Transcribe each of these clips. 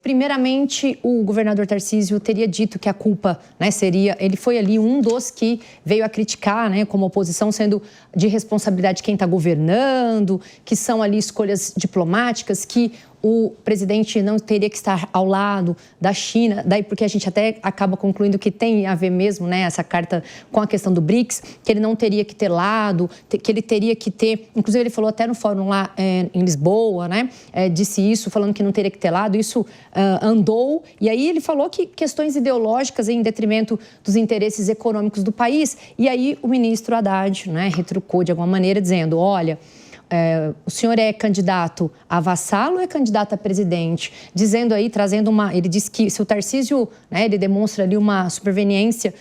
primeiramente, o governador Tarcísio teria dito que a culpa, né, seria... Ele foi ali um dos que veio a criticar, né, como oposição, sendo de responsabilidade quem está governando, que são ali escolhas diplomáticas, que o presidente não teria que estar ao lado da China, daí porque a gente até acaba concluindo que tem a ver mesmo, né, essa carta com a questão do BRICS, que ele não teria que ter lado, que ele teria que ter, inclusive ele falou até no fórum lá em Lisboa, né, disse isso, falando que não teria que ter lado, isso andou, e aí ele falou que questões ideológicas em detrimento dos interesses econômicos do país, e aí o ministro Haddad, né, retrucou de alguma maneira dizendo, olha, o senhor é candidato a vassalo ou é candidato a presidente? Dizendo aí, trazendo uma... Ele disse que se o Tarcísio, né, ele demonstra ali uma superveniência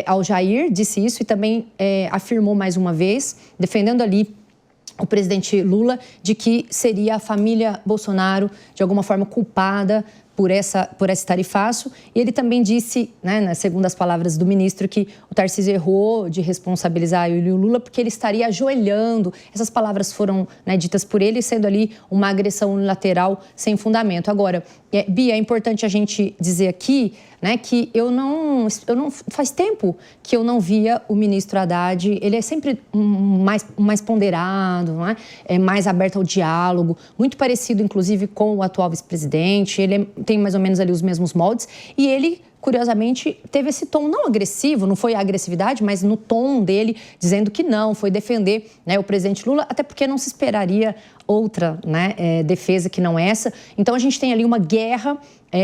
ao Jair, disse isso e também afirmou mais uma vez, defendendo ali o presidente Lula, de que seria a família Bolsonaro, de alguma forma, culpada por esse tarifaço. E ele também disse, né, segundo as palavras do ministro, que o Tarcísio errou de responsabilizar o Lula porque ele estaria ajoelhando. Essas palavras foram, né, ditas por ele, sendo ali uma agressão unilateral sem fundamento. Agora, Bia, é importante a gente dizer aqui, né, que eu não faz tempo que eu não via o ministro Haddad, ele é sempre mais ponderado, não é mais aberto ao diálogo, muito parecido, inclusive, com o atual vice-presidente, ele tem mais ou menos ali os mesmos moldes, e ele, curiosamente, teve esse tom não agressivo, não foi a agressividade, mas no tom dele, dizendo que não, foi defender, né, o presidente Lula, até porque não se esperaria outra, né, defesa que não essa. Então, a gente tem ali uma guerra,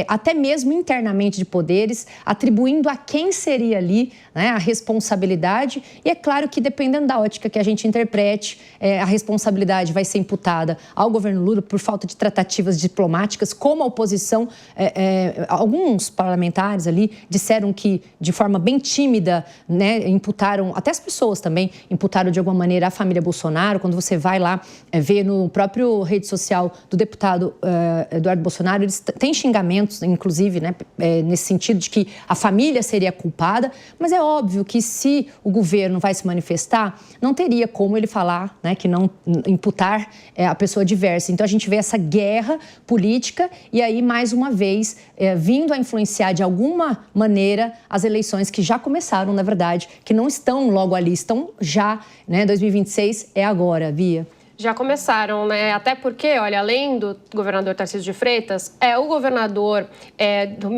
até mesmo internamente de poderes, atribuindo a quem seria ali, né, a responsabilidade. E é claro que, dependendo da ótica que a gente interprete, a responsabilidade vai ser imputada ao governo Lula por falta de tratativas diplomáticas, como a oposição, alguns parlamentares ali disseram que, de forma bem tímida, né, imputaram, até as pessoas também, imputaram de alguma maneira a família Bolsonaro. Quando você vai lá ver no próprio rede social do deputado Eduardo Bolsonaro, eles têm xingamentos, inclusive, né, nesse sentido de que a família seria culpada, mas é óbvio que se o governo vai se manifestar, não teria como ele falar, né, que não imputar a pessoa diversa. Então a gente vê essa guerra política e aí, mais uma vez, vindo a influenciar de alguma maneira as eleições que já começaram, na verdade, que não estão logo ali, estão já, né, 2026 é agora, Bia. Já começaram, né? Até porque, olha, além do governador Tarcísio de Freitas, o governador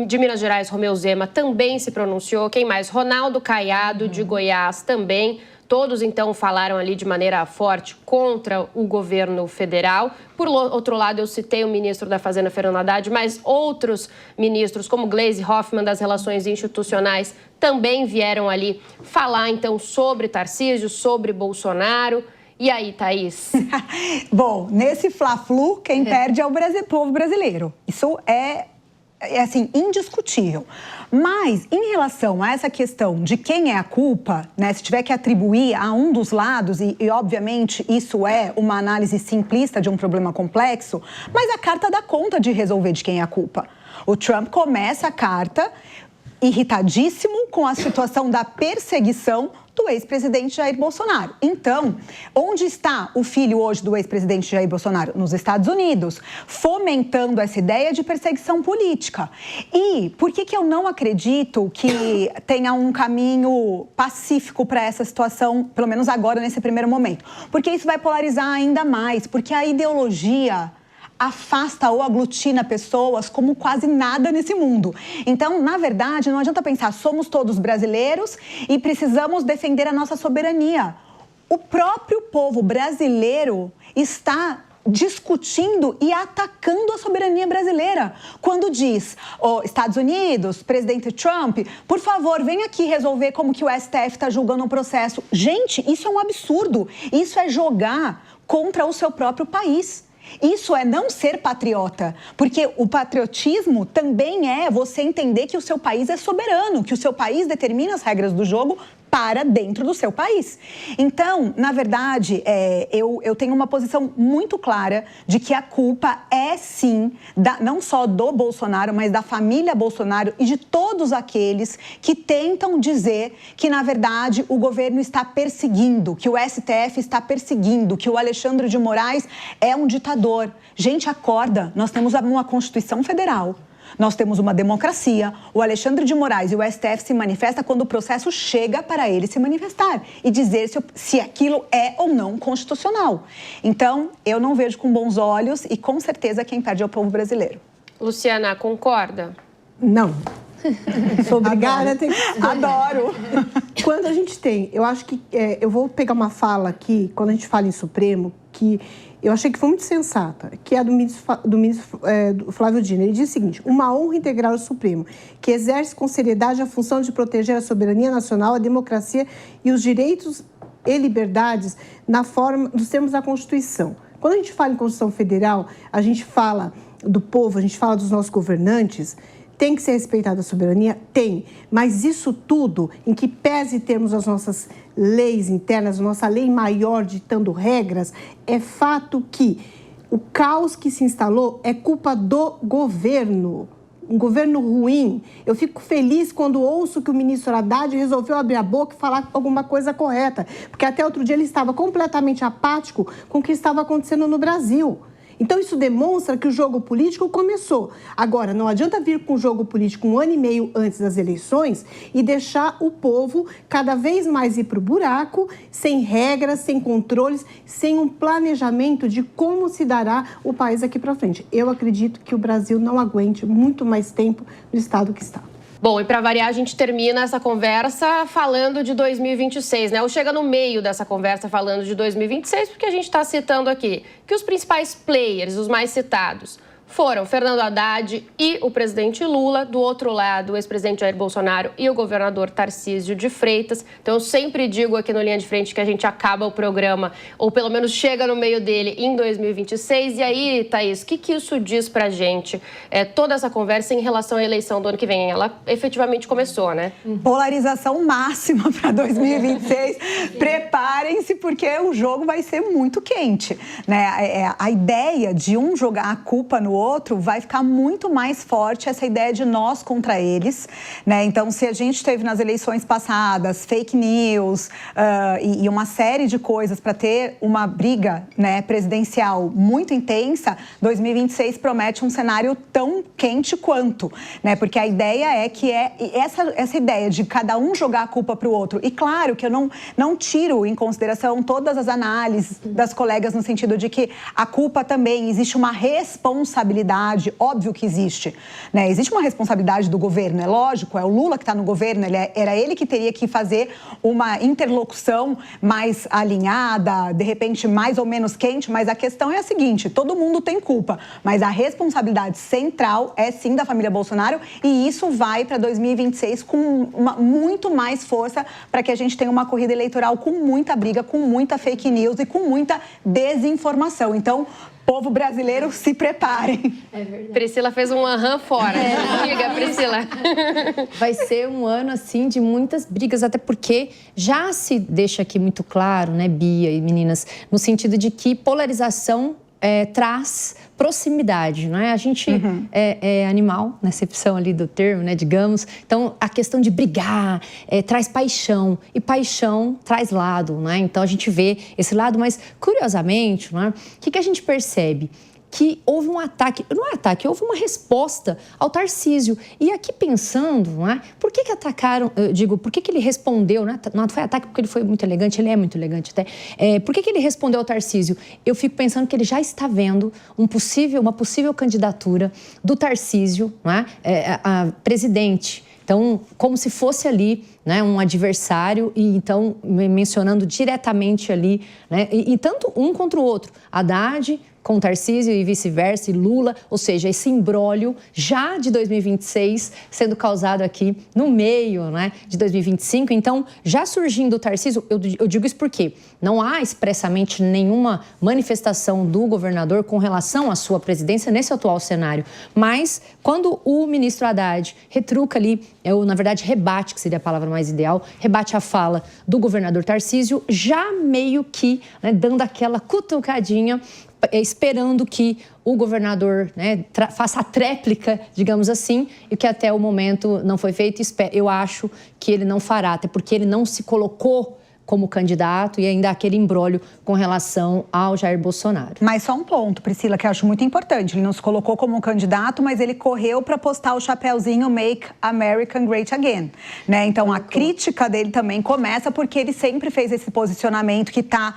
de Minas Gerais, Romeu Zema, também se pronunciou. Quem mais? Ronaldo Caiado, de Goiás, também. Todos, então, falaram ali de maneira forte contra o governo federal. Por outro lado, eu citei o ministro da Fazenda, Fernando Haddad, mas outros ministros, como Gleisi Hoffmann, das Relações Institucionais, também vieram ali falar, então, sobre Tarcísio, sobre Bolsonaro. E aí, Thaís? Bom, nesse fla-flu, quem perde é o povo brasileiro. Isso é assim, indiscutível. Mas, em relação a essa questão de quem é a culpa, né, se tiver que atribuir a um dos lados, e obviamente isso é uma análise simplista de um problema complexo, mas a carta dá conta de resolver de quem é a culpa. O Trump começa a carta irritadíssimo com a situação da perseguição do ex-presidente Jair Bolsonaro. Então, onde está o filho hoje do ex-presidente Jair Bolsonaro? Nos Estados Unidos, fomentando essa ideia de perseguição política. E por que eu não acredito que tenha um caminho pacífico para essa situação, pelo menos agora, nesse primeiro momento? Porque isso vai polarizar ainda mais, porque a ideologia afasta ou aglutina pessoas como quase nada nesse mundo. Então, na verdade, não adianta pensar, somos todos brasileiros e precisamos defender a nossa soberania. O próprio povo brasileiro está discutindo e atacando a soberania brasileira. Quando diz, Estados Unidos, presidente Trump, por favor, vem aqui resolver como que o STF está julgando um processo. Gente, isso é um absurdo. Isso é jogar contra o seu próprio país. Isso é não ser patriota, porque o patriotismo também é você entender que o seu país é soberano, que o seu país determina as regras do jogo para dentro do seu país. Então, na verdade, eu tenho uma posição muito clara de que a culpa é, sim, não só do Bolsonaro, mas da família Bolsonaro e de todos aqueles que tentam dizer que, na verdade, o governo está perseguindo, que o STF está perseguindo, que o Alexandre de Moraes é um ditador. Gente, acorda, nós temos uma Constituição Federal. Nós temos uma democracia. O Alexandre de Moraes e o STF se manifestam quando o processo chega para ele se manifestar e dizer se aquilo é ou não constitucional. Então, eu não vejo com bons olhos e, com certeza, quem perde é o povo brasileiro. Luciana, concorda? Não. Sou obrigada a ter que... Adoro! Quando a gente tem... Eu acho que... eu vou pegar uma fala aqui, quando a gente fala em Supremo, que eu achei que foi muito sensata, que é do ministro Flávio Dino. Ele diz o seguinte: uma honra integrar o Supremo, que exerce com seriedade a função de proteger a soberania nacional, a democracia e os direitos e liberdades na forma dos termos da Constituição. Quando a gente fala em Constituição Federal, a gente fala do povo, a gente fala dos nossos governantes. Tem que ser respeitada a soberania? Tem. Mas isso tudo, em que pese termos as nossas leis internas, a nossa lei maior ditando regras, é fato que o caos que se instalou é culpa do governo. Um governo ruim. Eu fico feliz quando ouço que o ministro Haddad resolveu abrir a boca e falar alguma coisa correta. Porque até outro dia ele estava completamente apático com o que estava acontecendo no Brasil. Então, isso demonstra que o jogo político começou. Agora, não adianta vir com o jogo político 1 ano e meio antes das eleições e deixar o povo cada vez mais ir para o buraco, sem regras, sem controles, sem um planejamento de como se dará o país aqui para frente. Eu acredito que o Brasil não aguente muito mais tempo no estado que está. Bom, e para variar, a gente termina essa conversa falando de 2026, né? Ou chega no meio dessa conversa falando de 2026, porque a gente está citando aqui que os principais players, os mais citados, foram Fernando Haddad e o presidente Lula. Do outro lado, o ex-presidente Jair Bolsonaro e o governador Tarcísio de Freitas. Então, eu sempre digo aqui no Linha de Frente que a gente acaba o programa, ou pelo menos chega no meio dele, em 2026. E aí, Thaís, o que isso diz pra gente? Toda essa conversa em relação à eleição do ano que vem, ela efetivamente começou, né? Polarização máxima para 2026. Preparem-se, porque o jogo vai ser muito quente, né? A ideia de um jogar a culpa no outro vai ficar muito mais forte, essa ideia de nós contra eles, né? Então, se a gente teve nas eleições passadas fake news e uma série de coisas para ter uma briga, né, presidencial muito intensa, 2026 promete um cenário tão quente quanto, né? Porque a ideia é que essa ideia de cada um jogar a culpa para o outro. E claro que eu não tiro em consideração todas as análises das colegas no sentido de que a culpa também existe uma responsabilidade, óbvio que existe, né? Existe uma responsabilidade do governo, é lógico, é o Lula que está no governo, era ele que teria que fazer uma interlocução mais alinhada, de repente mais ou menos quente, mas a questão é a seguinte: todo mundo tem culpa, mas a responsabilidade central é sim da família Bolsonaro, e isso vai para 2026 com muito mais força para que a gente tenha uma corrida eleitoral com muita briga, com muita fake news e com muita desinformação. Então, povo brasileiro, se preparem. É verdade. Priscila fez um aham fora. Diga, Priscila. Vai ser um ano, assim, de muitas brigas, até porque já se deixa aqui muito claro, né, Bia e meninas, no sentido de que polarização traz proximidade, não é? A gente é animal, na acepção ali do termo, né, digamos. Então, a questão de brigar traz paixão, e paixão traz lado, não é? Então, a gente vê esse lado, mas, curiosamente, não é? O que a gente percebe? Que houve um ataque, não é ataque, houve uma resposta ao Tarcísio. E aqui pensando, não é? Por que atacaram, eu digo, por que ele respondeu, né? Não foi ataque porque ele foi muito elegante, ele é muito elegante até. Por que ele respondeu ao Tarcísio? Eu fico pensando que ele já está vendo uma possível candidatura do Tarcísio, não é? A presidente. Então, como se fosse ali, né, um adversário, e então mencionando diretamente ali, né, e tanto um contra o outro, Haddad com Tarcísio e vice-versa, e Lula, ou seja, esse imbróglio já de 2026 sendo causado aqui no meio, né, de 2025. Então, já surgindo o Tarcísio, eu digo isso porque não há expressamente nenhuma manifestação do governador com relação à sua presidência nesse atual cenário. Mas, quando o ministro Haddad retruca ali, na verdade rebate, que seria a palavra mais ideal, rebate a fala do governador Tarcísio, já meio que, né, dando aquela cutucadinha, esperando que o governador, né, faça a tréplica, digamos assim, e que até o momento não foi feito. Eu acho que ele não fará, até porque ele não se colocou como candidato e ainda aquele imbróglio com relação ao Jair Bolsonaro. Mas só um ponto, Priscila, que eu acho muito importante. Ele não se colocou como candidato, mas ele correu para postar o chapéuzinho Make America Great Again, né? Então, a crítica dele também começa porque ele sempre fez esse posicionamento que está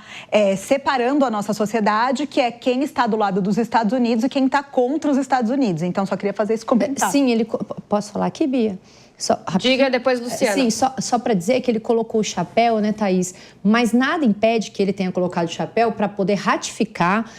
separando a nossa sociedade, que é quem está do lado dos Estados Unidos e quem está contra os Estados Unidos. Então, só queria fazer esse comentário. Sim, ele... Posso falar aqui, Bia? Diga depois, Luciana. Sim, só para dizer que ele colocou o chapéu, né, Thaís? Mas nada impede que ele tenha colocado o chapéu para poder ratificar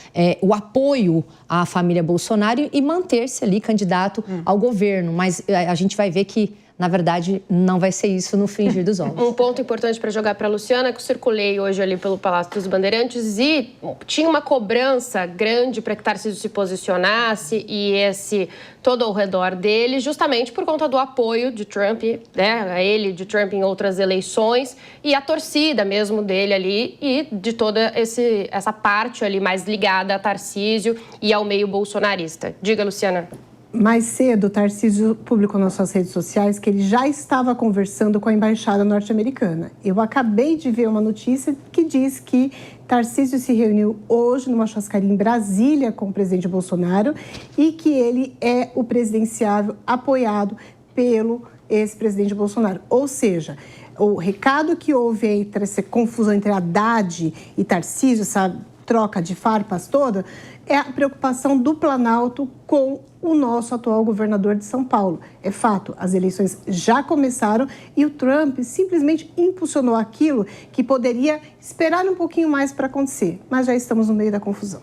o apoio à família Bolsonaro e manter-se ali candidato ao governo. Mas a gente vai ver que, na verdade, não vai ser isso no fringir dos ovos. Um ponto importante para jogar para a Luciana é que eu circulei hoje ali pelo Palácio dos Bandeirantes e tinha uma cobrança grande para que Tarcísio se posicionasse e esse todo ao redor dele, justamente por conta do apoio de Trump, né, a ele, de Trump em outras eleições e a torcida mesmo dele ali e de toda essa parte ali mais ligada a Tarcísio e ao meio bolsonarista. Diga, Luciana. Mais cedo, Tarcísio publicou nas suas redes sociais que ele já estava conversando com a embaixada norte-americana. Eu acabei de ver uma notícia que diz que Tarcísio se reuniu hoje numa churrascaria em Brasília com o presidente Bolsonaro e que ele é o presidenciável apoiado pelo ex-presidente Bolsonaro. Ou seja, o recado que houve entre essa confusão entre Haddad e Tarcísio, essa troca de farpas toda, é a preocupação do Planalto com o nosso atual governador de São Paulo. É fato, as eleições já começaram e o Trump simplesmente impulsionou aquilo que poderia esperar um pouquinho mais para acontecer, mas já estamos no meio da confusão.